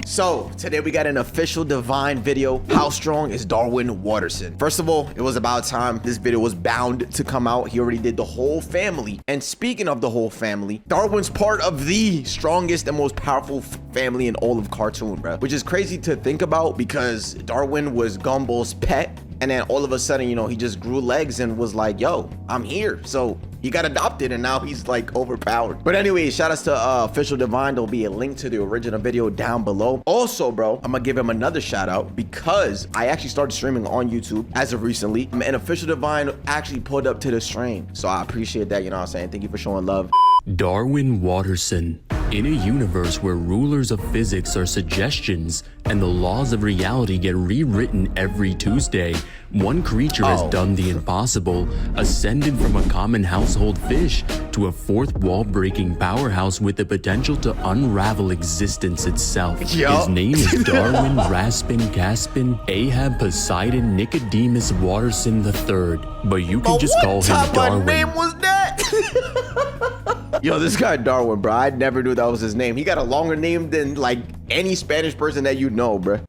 So today we got an official divine video. How strong is Darwin Watterson? First of all, it was about time. This video was bound to come out. He already did the whole family. And speaking of the whole family, Darwin's part of the strongest and most powerful family in all of cartoon, bro. Which is crazy to think about because Darwin was Gumball's pet. And then all of a sudden, you know, he just grew legs and was like, yo, I'm here. So he got adopted and now he's like overpowered. But anyway, shout outs to Official Divine. There'll be a link to the original video down below. Also, bro, I'm gonna give him another shout out because I actually started streaming on YouTube as of recently. And Official Divine actually pulled up to the stream. So I appreciate that, you know what I'm saying? Thank you for showing love. Darwin Watterson. In a universe where rulers of physics are suggestions and the laws of reality get rewritten every Tuesday, one creature has done the impossible, ascended from a common household fish to a fourth wall-breaking powerhouse with the potential to unravel existence itself. His name is Darwin Raspin Caspin Ahab Poseidon Nicodemus Watterson III, but you can just call him Darwin. What name was that? Yo, this guy Darwin, bro, I never knew that was his name. He got a longer name than like any Spanish person that you know, bro.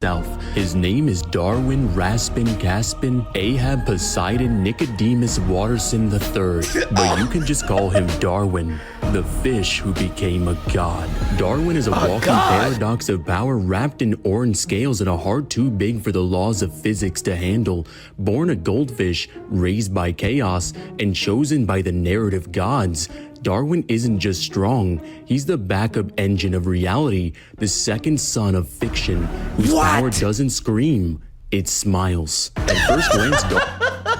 His name is Darwin Raspin Caspin Ahab Poseidon Nicodemus Watterson III, but you can just call him Darwin, the fish who became a god. Darwin is a walking paradox of power wrapped in orange scales and a heart too big for the laws of physics to handle. Born a goldfish, raised by chaos, and chosen by the narrative gods, Darwin isn't just strong, he's the backup engine of reality, the second son of fiction, whose power doesn't scream, it smiles. At first glance,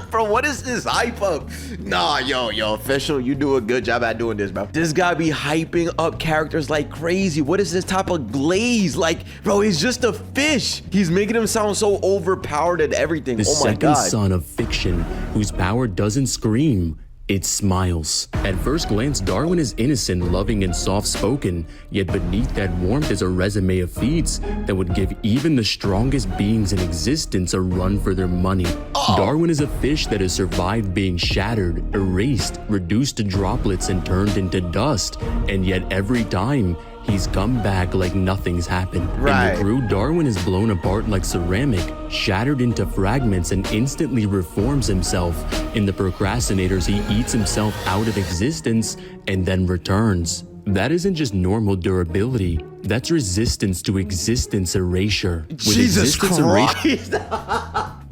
Bro, what is this hype up? Nah, yo, Official, you do a good job at doing this, bro. This guy be hyping up characters like crazy. What is this type of glaze? Like, bro, he's just a fish. He's making him sound so overpowered and everything. The second son of fiction, whose power doesn't scream, it smiles. At first glance, Darwin is innocent, loving, and soft-spoken, yet beneath that warmth is a resume of feats that would give even the strongest beings in existence a run for their money. Darwin is a fish that has survived being shattered, erased, reduced to droplets, and turned into dust, and yet every time, he's come back like nothing's happened. In the crew, Darwin is blown apart like ceramic, shattered into fragments, and instantly reforms himself. In the procrastinators, he eats himself out of existence and then returns. That isn't just normal durability, that's resistance to existence erasure. Jesus Christ!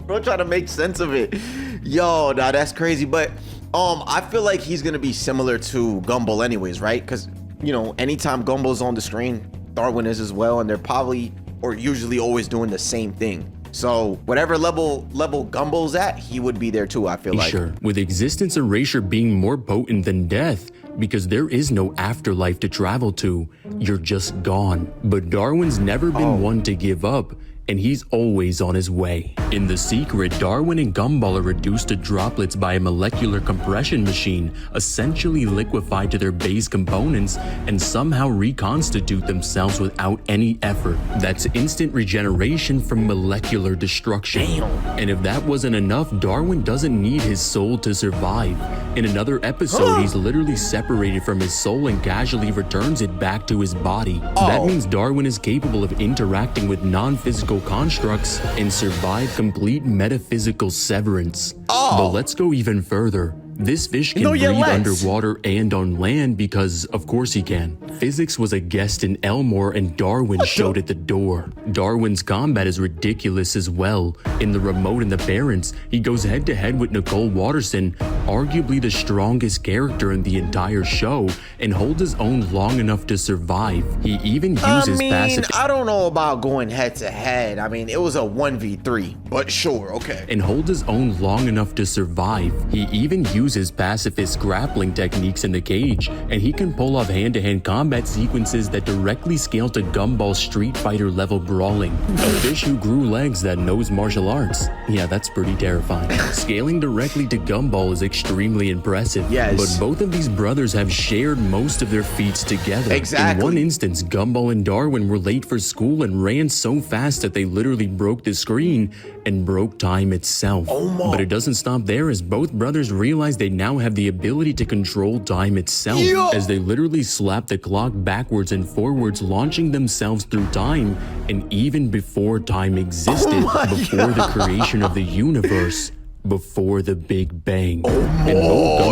Bro, trying to make sense of it. Yo, nah, that's crazy. But I feel like he's gonna be similar to Gumball anyways, right? Because you know, anytime Gumball's on the screen, Darwin is as well, and they're probably or usually always doing the same thing. So whatever level Gumball's at, he would be there too, I feel like. Sure, with existence erasure being more potent than death, because there is no afterlife to travel to, you're just gone. But Darwin's never been one to give up, and he's always on his way. In The Secret, Darwin and Gumball are reduced to droplets by a molecular compression machine, essentially liquefied to their base components, and somehow reconstitute themselves without any effort. That's instant regeneration from molecular destruction. And if that wasn't enough, Darwin doesn't need his soul to survive. In another episode, he's literally separated from his soul and casually returns it back to his body. That means Darwin is capable of interacting with non-physical constructs and survive complete metaphysical severance. But let's go even further. This fish can breathe underwater and on land because, of course he can. Physics was a guest in Elmore and Darwin showed at the door. Darwin's combat is ridiculous as well. In The Remote and the Barrens, he goes head-to-head with Nicole Watterson, arguably the strongest character in the entire show, and holds his own long enough to survive. He even uses passive... I don't know about going head-to-head. I mean, it was a 1v3, but sure, okay. And holds his own long enough to survive. He even uses pacifist grappling techniques in the cage, and he can pull off hand-to-hand combat sequences that directly scale to Gumball's Street Fighter level brawling. A fish who grew legs that knows martial arts. Yeah, that's pretty terrifying. Scaling directly to Gumball is extremely impressive. But both of these brothers have shared most of their feats together. In one instance, Gumball and Darwin were late for school and ran so fast that they literally broke the screen and broke time itself. But it doesn't stop there, as both brothers realized they now have the ability to control time itself, as they literally slap the clock backwards and forwards, launching themselves through time, and even before time existed, before the creation of the universe, before the Big Bang.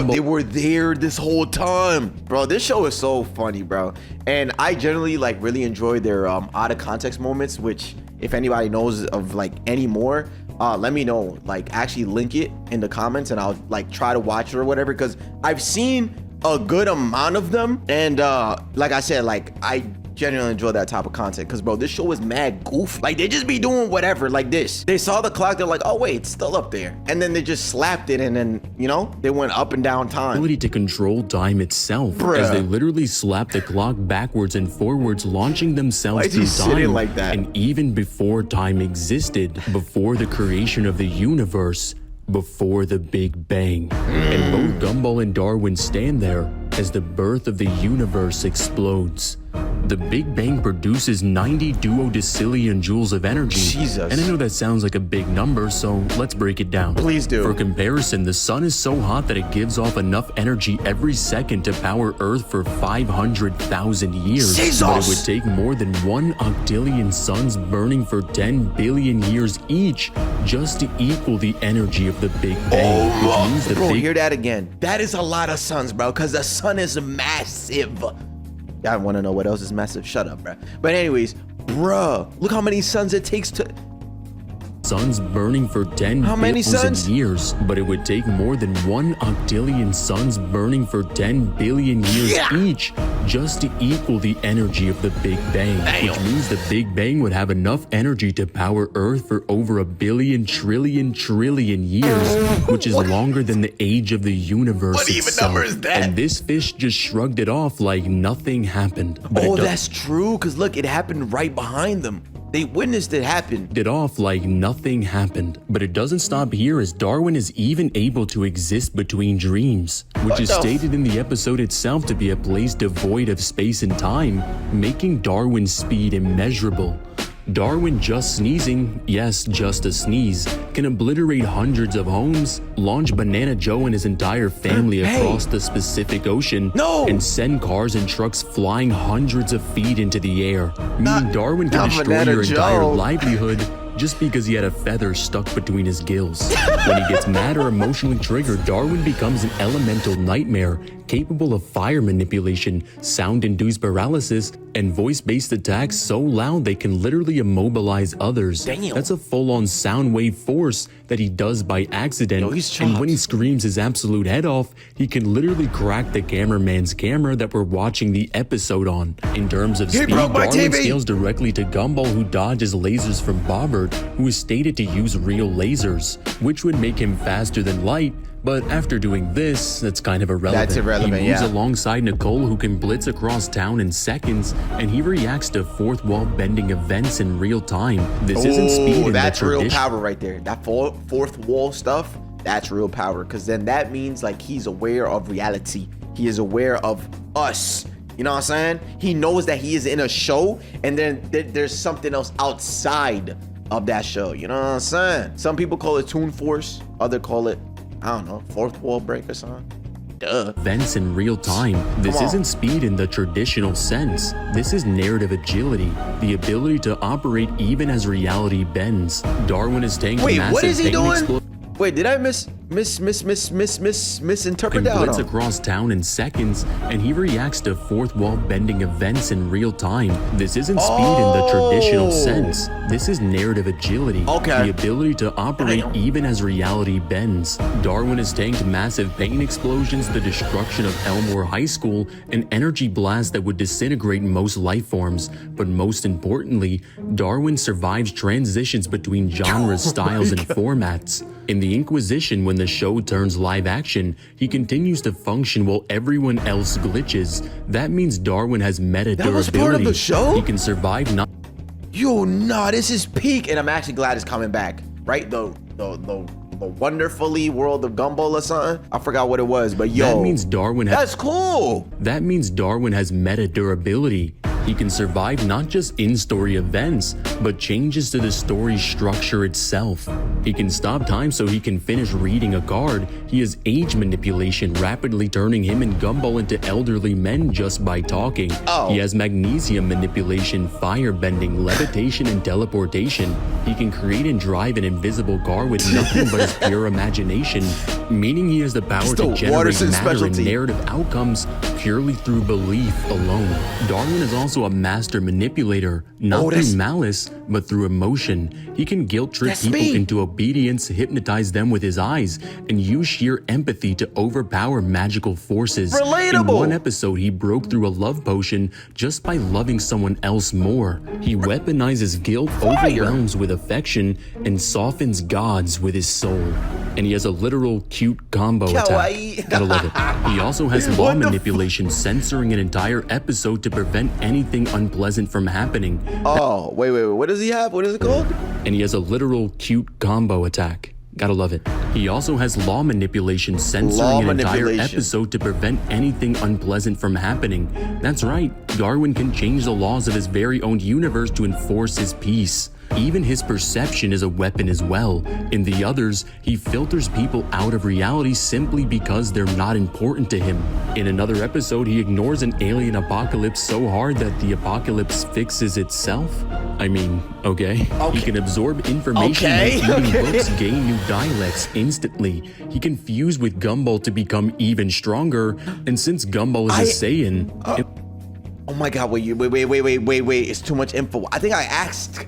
They were there this whole time. Bro, this show is so funny, bro. And I generally like really enjoy their out of context moments, which if anybody knows of like any more, let me know. Like actually link it in the comments and I'll like try to watch it or whatever, because I've seen a good amount of them. And like I said, like I genuinely enjoy that type of content, because bro, this show is mad goof. Like they just be doing whatever like this. They saw the clock, they're like, oh wait, it's still up there, and then they just slapped it, and then you know they went up and down time. Ability to control time itself, as they literally slap the clock backwards and forwards, launching themselves through time, like that? And even before time existed, before the creation of the universe, before the Big Bang. And both Gumball and Darwin stand there as the birth of the universe explodes. The Big Bang produces 90 duodecillion joules of energy. Jesus. And I know that sounds like a big number, so let's break it down. Please do. For comparison, the sun is so hot that it gives off enough energy every second to power Earth for 500,000 years. Jesus. But it would take more than 1 octillion suns burning for 10 billion years each just to equal the energy of the Big Bang. Which means the bro, hear that again. That is a lot of suns, bro, because the sun is massive. I want to know what else is massive. Shut up, bro. But anyways, bruh, look how many suns it takes to... Suns burning for 10 billion years, but it would take more than 1 octillion suns burning for 10 billion years each just to equal the energy of the Big Bang. Which means the Big Bang would have enough energy to power Earth for over 1 billion trillion years, which is longer than the age of the universe What even itself. number is that? And this fish just shrugged it off like nothing happened. But oh, that's true, because look, it happened right behind them. They witnessed it happen. It off like nothing happened. But it doesn't stop here, as Darwin is even able to exist between dreams, which is stated in the episode itself to be a place devoid of space and time, making Darwin's speed immeasurable. Darwin just sneezing, yes, just a sneeze, can obliterate hundreds of homes, launch Banana Joe and his entire family across the Pacific Ocean, and send cars and trucks flying hundreds of feet into the air, meaning Darwin can destroy your entire livelihood just because he had a feather stuck between his gills. When he gets mad or emotionally triggered, Darwin becomes an elemental nightmare, capable of fire manipulation, sound-induced paralysis, and voice-based attacks so loud they can literally immobilize others. Damn. That's a full-on sound wave force that he does by accident. And when he screams his absolute head off, he can literally crack the cameraman's camera that we're watching the episode on. In terms of speed, Darwin scales directly to Gumball, who dodges lasers from Bobbert, who is stated to use real lasers, which would make him faster than light. But after doing this, that's kind of irrelevant. That's irrelevant, He moves alongside Nicole, who can blitz across town in seconds, and he reacts to fourth wall bending events in real time. This isn't speed in that's the real power right there. That fourth wall stuff, that's real power, because then that means like he's aware of reality. He is aware of us. You know what I'm saying? He knows that he is in a show, and then there's something else outside of that show. You know what I'm saying? Some people call it Toon Force, others call it, I don't know, fourth wall break or something. Duh. Events in real time. This isn't speed in the traditional sense. This is narrative agility, the ability to operate even as reality bends. Darwin is taking massive what is he doing? Wait, did I misinterpret that? Can blitz across town in seconds, and he reacts to fourth wall bending events in real time. This isn't speed in the traditional sense. This is narrative agility, the ability to operate even as reality bends. Darwin has tanked massive pain explosions, the destruction of Elmore High School, an energy blast that would disintegrate most life forms. But most importantly, Darwin survives transitions between genres, styles, and formats. In the Inquisition, when the show turns live action, he continues to function while everyone else glitches. That means Darwin has meta durability. That was part of the show? He can survive not. Yo, nah, this is peak, and I'm actually glad it's coming back. Right? The wonderfully world of Gumball or something. I forgot what it was, but yo, that means Darwin has. That's cool. That means Darwin has meta durability. He can survive not just in-story events, but changes to the story structure itself. He can stop time so he can finish reading a card. He has age manipulation, rapidly turning him and Gumball into elderly men just by talking. He has magnesium manipulation, fire bending, levitation, and teleportation. He can create and drive an invisible car with nothing but his pure imagination, meaning he has the power to generate matter and narrative outcomes purely through belief alone. Darwin is also a master manipulator, not through malice, but through emotion. He can guilt trip people into obedience, hypnotize them with his eyes, and use sheer empathy to overpower magical forces. In one episode, he broke through a love potion just by loving someone else more. He weaponizes guilt, overwhelms with affection, and softens gods with his soul. And he has a literal cute combo attack. Gotta love it. He also has law manipulation, censoring an entire episode to prevent anything unpleasant from happening. Oh, wait. What does he have? What is it called? And he has a literal cute combo attack. Gotta love it. He also has law manipulation, censoring an entire episode to prevent anything unpleasant from happening. That's right, Darwin can change the laws of his very own universe to enforce his peace. Even his perception is a weapon as well. In the others, he filters people out of reality simply because they're not important to him. In another episode, he ignores an alien apocalypse so hard that the apocalypse fixes itself. I mean, okay. He can absorb information by reading books, gain new dialects instantly. He can fuse with Gumball to become even stronger. And since Gumball is a Saiyan... oh my god, wait. It's too much info. I think I asked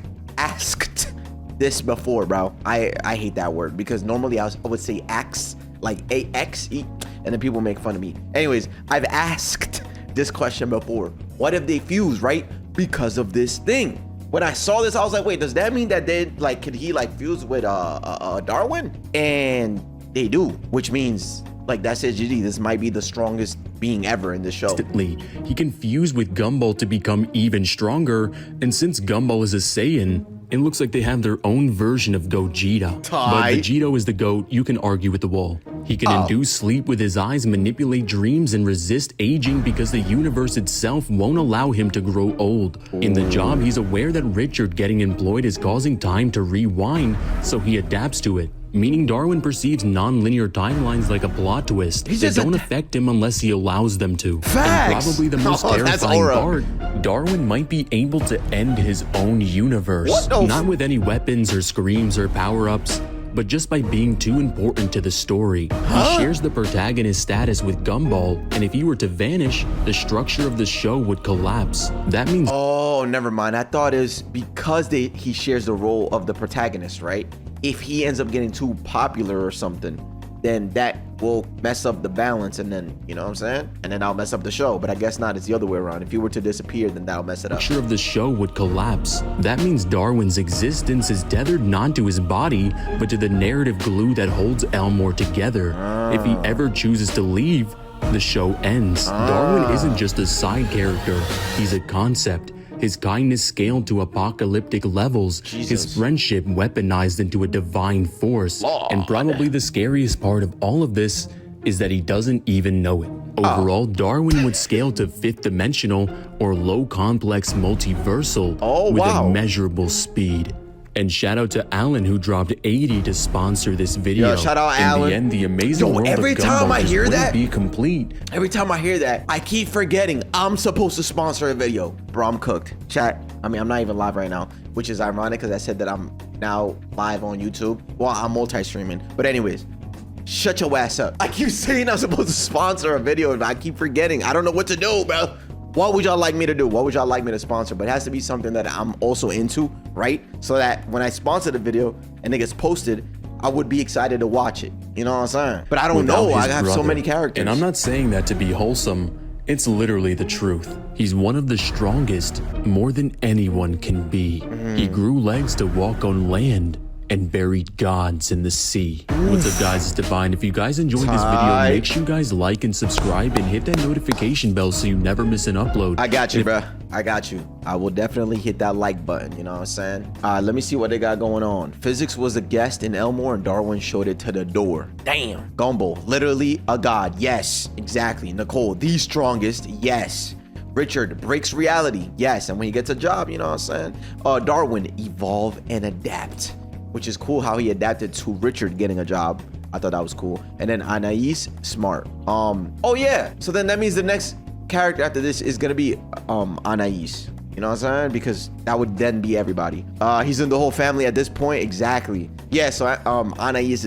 this before, bro. I hate that word because normally I would say axe, like A-X-E, and then people make fun of me. Anyways, I've asked this question before. What if they fuse, right? Because of this thing. When I saw this, I was like, wait, does that mean that they, like, could he, like, fuse with Darwin? And they do, which means, like, that says, GG, this might be the strongest being ever in the show. He can fuse with Gumball to become even stronger, and since Gumball is a Saiyan, it looks like they have their own version of Gogeta. But Vegito is the GOAT, you can argue with the wall. He can induce sleep with his eyes, manipulate dreams, and resist aging because the universe itself won't allow him to grow old. In the job, he's aware that Richard getting employed is causing time to rewind, so he adapts to it. Meaning Darwin perceives non-linear timelines like a plot twist. They don't affect him unless he allows them to. And probably the most terrifying part, Darwin might be able to end his own universe. Not with any weapons or screams or power-ups, but just by being too important to the story. He shares the protagonist status with Gumball, and if he were to vanish, the structure of the show would collapse. That means... Oh, never mind. I thought it was because he shares the role of the protagonist, right? If he ends up getting too popular or something, then that will mess up the balance, and then, you know what I'm saying? And then I'll mess up the show, but I guess not. It's the other way around. If you were to disappear, then that'll mess it up. The structure of the show would collapse. That means Darwin's existence is tethered not to his body, but to the narrative glue that holds Elmore together. If he ever chooses to leave, the show ends. Darwin isn't just a side character. He's a concept. His kindness scaled to apocalyptic levels, his friendship weaponized into a divine force, and probably the scariest part of all of this is that he doesn't even know it. Overall, Darwin would scale to fifth dimensional or low complex multiversal with immeasurable speed. And shout out to Alan who dropped 80 to sponsor this video. Yo, shout out Alan. In the end, the amazing world every of time I hear that, be complete. Every time I hear that, I keep forgetting I'm supposed to sponsor a video. Bro, I'm cooked. Chat, I mean, I'm not even live right now, which is ironic because I said that I'm now live on YouTube. Well, I'm multi-streaming. But anyways, shut your ass up. I keep saying I'm supposed to sponsor a video, and I keep forgetting. I don't know what to do, bro. What would y'all like me to do? What would y'all like me to sponsor? But it has to be something that I'm also into, right? So that when I sponsor the video and it gets posted, I would be excited to watch it. You know what I'm saying? But I don't know. I have so many characters. And I'm not saying that to be wholesome. It's literally the truth. He's one of the strongest, more than anyone can be. He grew legs to walk on land and buried gods in the sea. What's up, guys? It's Divine. If you guys enjoyed this video, make sure you guys like and subscribe and hit that notification bell so you never miss an upload. I got you, bro. I got you. I will definitely hit that like button. You know what I'm saying? Let me see what they got going on. Physics was a guest in Elmore, and Darwin showed it to the door. Damn. Gumball, literally a god. Yes, exactly. Nicole, the strongest. Yes. Richard breaks reality. Yes, and when he gets a job, you know what I'm saying? Darwin, evolve and adapt, which is cool how he adapted to Richard getting a job. I thought that was cool. And then Anais, smart. Oh yeah. So then that means the next character after this is gonna be Anais. You know what I'm saying? Because that would then be everybody. He's in the whole family at this point. Exactly. Yeah, so Anais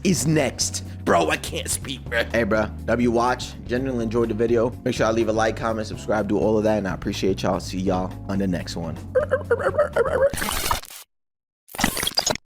is next. Bro, I can't speak, bro. Hey, bro, W watch. Genuinely enjoyed the video. Make sure I leave a like, comment, subscribe, do all of that. And I appreciate y'all. See y'all on the next one.